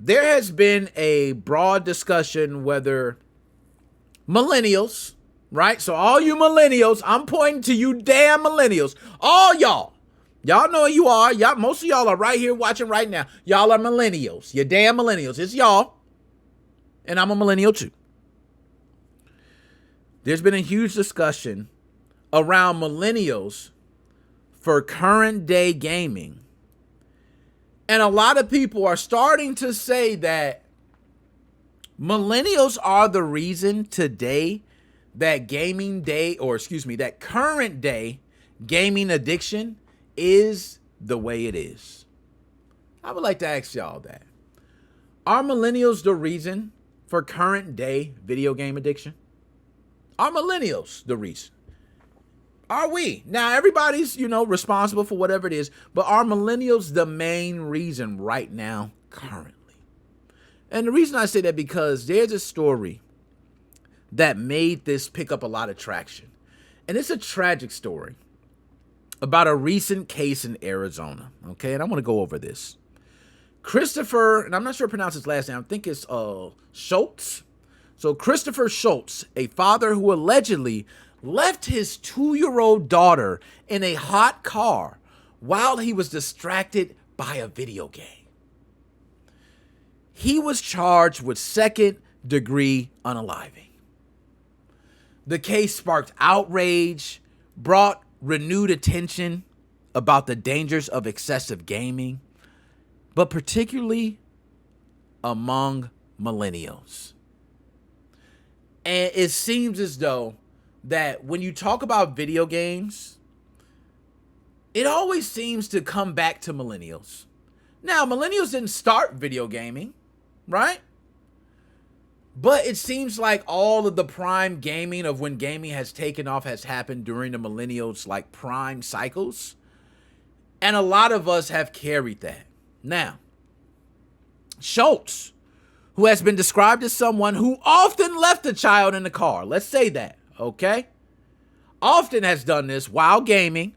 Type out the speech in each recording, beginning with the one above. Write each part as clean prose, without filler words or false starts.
there has been a broad discussion whether millennials, right? So all you millennials, I'm pointing to you damn millennials. All y'all. Y'all know who you are. Y'all, most of y'all are right here watching right now. Y'all are millennials. You damn millennials. It's y'all. And I'm a millennial too. There's been a huge discussion around millennials for current day gaming. And a lot of people are starting to say that millennials are the reason today that that current day gaming addiction is the way it is. I would like to ask y'all that. Are millennials the reason for current day video game addiction? Are millennials the reason? Are we? Now, everybody's, responsible for whatever it is, but are millennials the main reason right now, currently? And the reason I say that because there's a story that made this pick up a lot of traction. And it's a tragic story about a recent case in Arizona. Okay, and I want to go over this. Christopher, and I'm not sure to pronounce his last name, I think it's Schultz. So Christopher Schultz, a father who allegedly left his 2-year-old daughter in a hot car while he was distracted by a video game. He was charged with second-degree unaliving. The case sparked outrage, brought renewed attention about the dangers of excessive gaming, but particularly among millennials. And it seems as though that when you talk about video games, it always seems to come back to millennials. Now, millennials didn't start video gaming, right? But it seems like all of the prime gaming of when gaming has taken off has happened during the millennials, like prime cycles. And a lot of us have carried that. Now, Schultz, who has been described as someone who often left a child in the car. Let's say that, okay? Often has done this while gaming,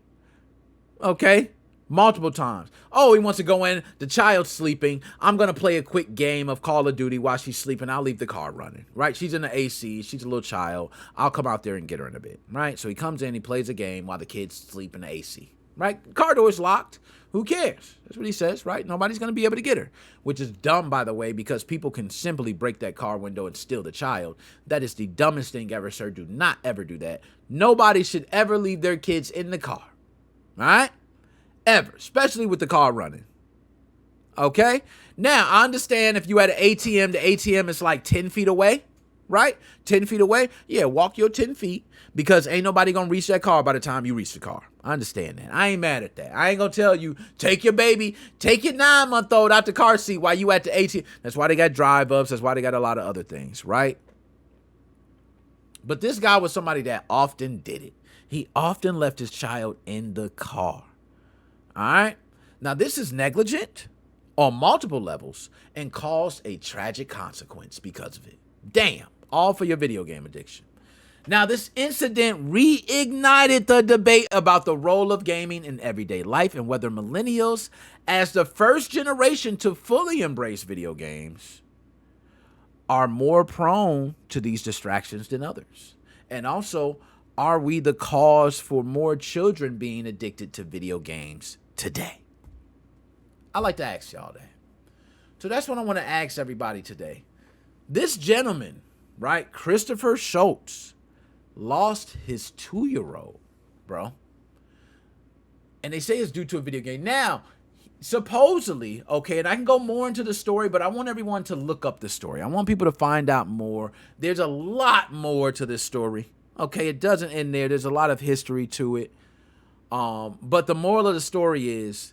okay? Multiple times. Oh, he wants to go in, the child's sleeping. I'm going to play a quick game of Call of Duty while she's sleeping. I'll leave the car running, right? She's in the AC. She's a little child. I'll come out there and get her in a bit, right? So he comes in, he plays a game while the kids sleep in the AC, right? Car door's locked. Who cares? That's what he says, right? Nobody's going to be able to get her, which is dumb, by the way, because people can simply break that car window and steal the child. That is the dumbest thing ever, sir. Do not ever do that. Nobody should ever leave their kids in the car, all right? Ever, especially with the car running. Okay? Now, I understand if you at an ATM, the ATM is like 10 feet away, right? 10 feet away. Yeah, walk your 10 feet because ain't nobody going to reach that car by the time you reach the car. I understand that. I ain't mad at that. I ain't going to tell you, take your baby, take your 9-month-old out the car seat while you at the ATM. That's why they got drive-ups. That's why they got a lot of other things, right? But this guy was somebody that often did it. He often left his child in the car. All right. Now, this is negligent on multiple levels and caused a tragic consequence because of it. Damn. All for your video game addiction. Now, this incident reignited the debate about the role of gaming in everyday life and whether millennials, as the first generation to fully embrace video games, are more prone to these distractions than others. And also, are we the cause for more children being addicted to video games today? I like to ask y'all that. So that's what I want to ask everybody today. This gentleman, right, Christopher Schultz, lost his 2-year-old, bro. And they say it's due to a video game. Now, supposedly, okay, and I can go more into the story, but I want everyone to look up the story. I want people to find out more. There's a lot more to this story. Okay, it doesn't end there. There's a lot of history to it. But the moral of the story is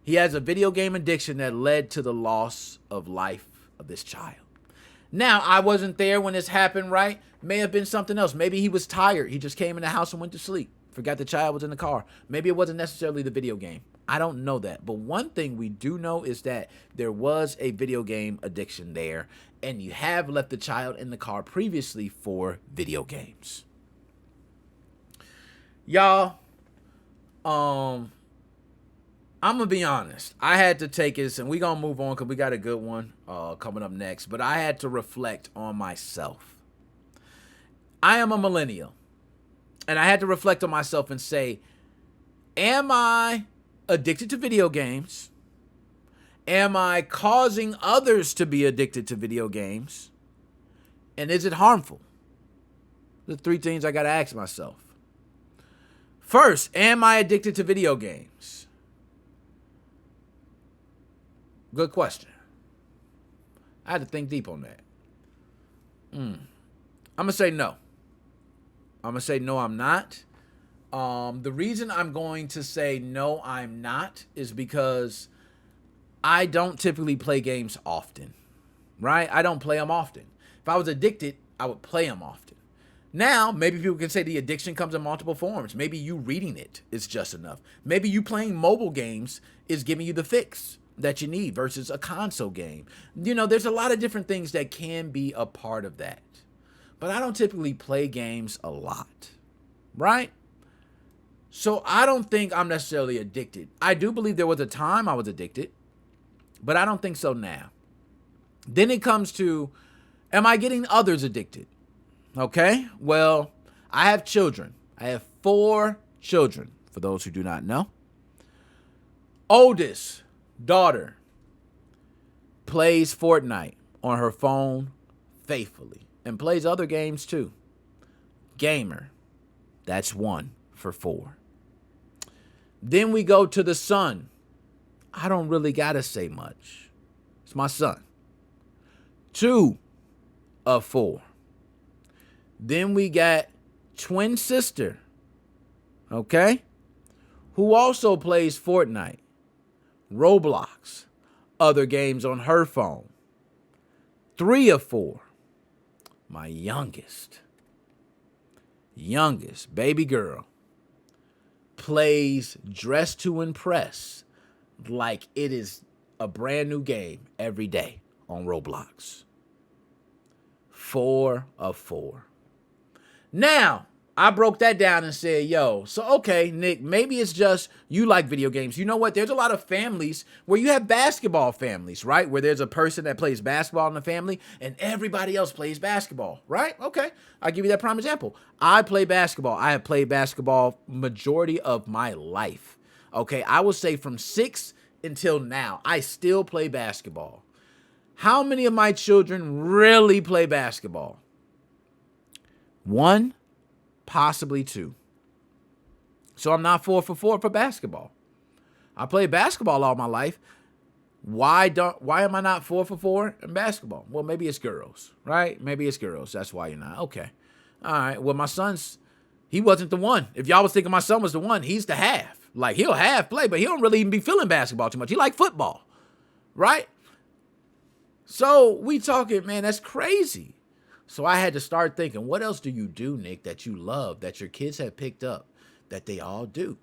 he has a video game addiction that led to the loss of life of this child. Now, I wasn't there when this happened, right? May have been something else. Maybe he was tired. He just came in the house and went to sleep. Forgot the child was in the car. Maybe it wasn't necessarily the video game. I don't know that. But one thing we do know is that there was a video game addiction there, and you have left the child in the car previously for video games. Y'all, I'm gonna be honest. I had to take this, and we gonna move on because we got a good one coming up next. But I had to reflect on myself. I am a millennial, and I had to reflect on myself and say, am I addicted to video games? Am I causing others to be addicted to video games? And is it harmful? The three things I got to ask myself. First, am I addicted to video games? Good question. I had to think deep on that. I'm going to say no. I'm going to say no, I'm not. The reason I'm going to say no, I'm not is because I don't typically play games often, right? I don't play them often. If I was addicted, I would play them often. Now, maybe people can say the addiction comes in multiple forms. Maybe you reading it is just enough. Maybe you playing mobile games is giving you the fix that you need versus a console game. You know, there's a lot of different things that can be a part of that. But I don't typically play games a lot, right? So I don't think I'm necessarily addicted. I do believe there was a time I was addicted, but I don't think so now. Then it comes to, am I getting others addicted? Okay, well, I have children. I have 4 children, for those who do not know. Oldest daughter plays Fortnite on her phone faithfully and plays other games too. Gamer, that's 1 for 4. Then we go to the son. I don't really got to say much. It's my son. 2 of 4. Then we got twin sister, okay, who also plays Fortnite, Roblox, other games on her phone. 3 of 4. My youngest, baby girl, plays Dress to Impress like it is a brand new game every day on Roblox. 4 of 4. Now, I broke that down and said, yo, so okay, Nick, maybe it's just you like video games. You know what? There's a lot of families where you have basketball families, right? Where there's a person that plays basketball in the family and everybody else plays basketball, right? Okay, I'll give you that prime example. I play basketball. I have played basketball majority of my life. Okay, I will say from 6 until now, I still play basketball. How many of my children really play basketball? 1, possibly 2. So I'm not 4 for 4 for basketball. I played basketball all my life. Why am I not 4 for 4 in basketball? Well, maybe it's girls, right? Maybe it's girls. That's why you're not. Okay. All right. Well, my son's, he wasn't the one. If y'all was thinking my son was the one, he's the half. Like, he'll half play, but he don't really even be feeling basketball too much. He like football, right? So we talking, man, that's crazy. So I had to start thinking, what else do you do, Nick, that you love, that your kids have picked up, that they all do?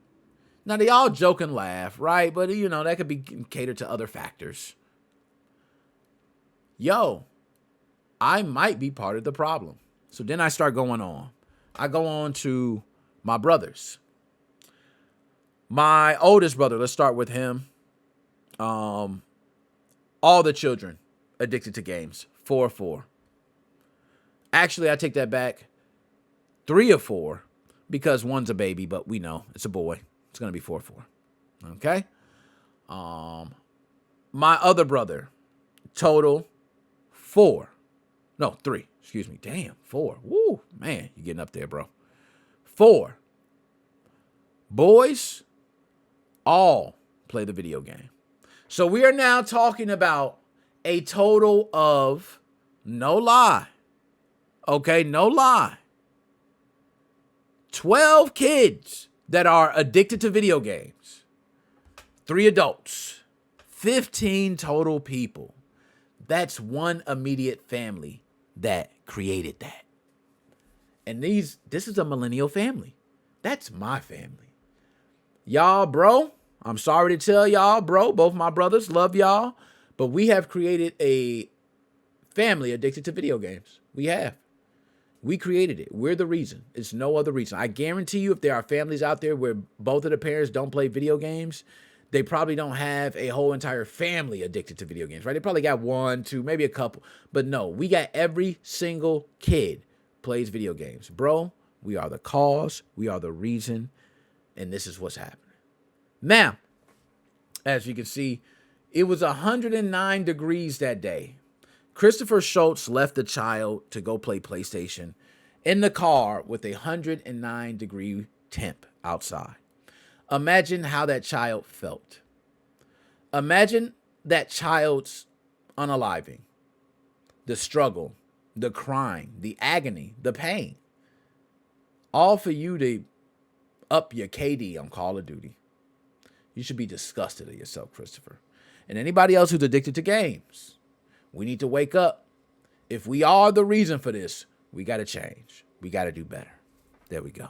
Now, they all joke and laugh, right? But, you know, that could be catered to other factors. Yo, I might be part of the problem. So then I start going on. I go on to my brothers. My oldest brother, let's start with him. All the children addicted to games, 4 of 4. Actually, I take that back. 3 of 4 because 1's a baby, but we know it's a boy. It's going to be 4 of 4. Okay? My other brother, total 4. No, 3. Excuse me. Damn, 4. Woo, man, you're getting up there, bro. 4. Boys all play the video game. So we are now talking about a total of, no lie, okay, no lie, 12 kids that are addicted to video games. 3 adults. 15 total people. That's one immediate family that created that. And this is a millennial family. That's my family. Y'all, bro, I'm sorry to tell y'all, bro, both my brothers, love y'all, but we have created a family addicted to video games. We have. We created it. We're the reason. It's no other reason. I guarantee you if there are families out there where both of the parents don't play video games, They probably don't have a whole entire family addicted to video games, right? They probably got one, two, maybe a couple. But no, we got every single kid plays video games. Bro, we are the cause, we are the reason, and this is what's happening. Now, as you can see, it was 109 degrees that day. Christopher Schultz left the child to go play PlayStation in the car with a 109-degree temp outside. Imagine how that child felt. Imagine that child's unaliving, the struggle, the crying, the agony, the pain. All for you to up your KD on Call of Duty. You should be disgusted at yourself, Christopher. And anybody else who's addicted to games, we need to wake up. If we are the reason for this, we got to change. We got to do better. There we go.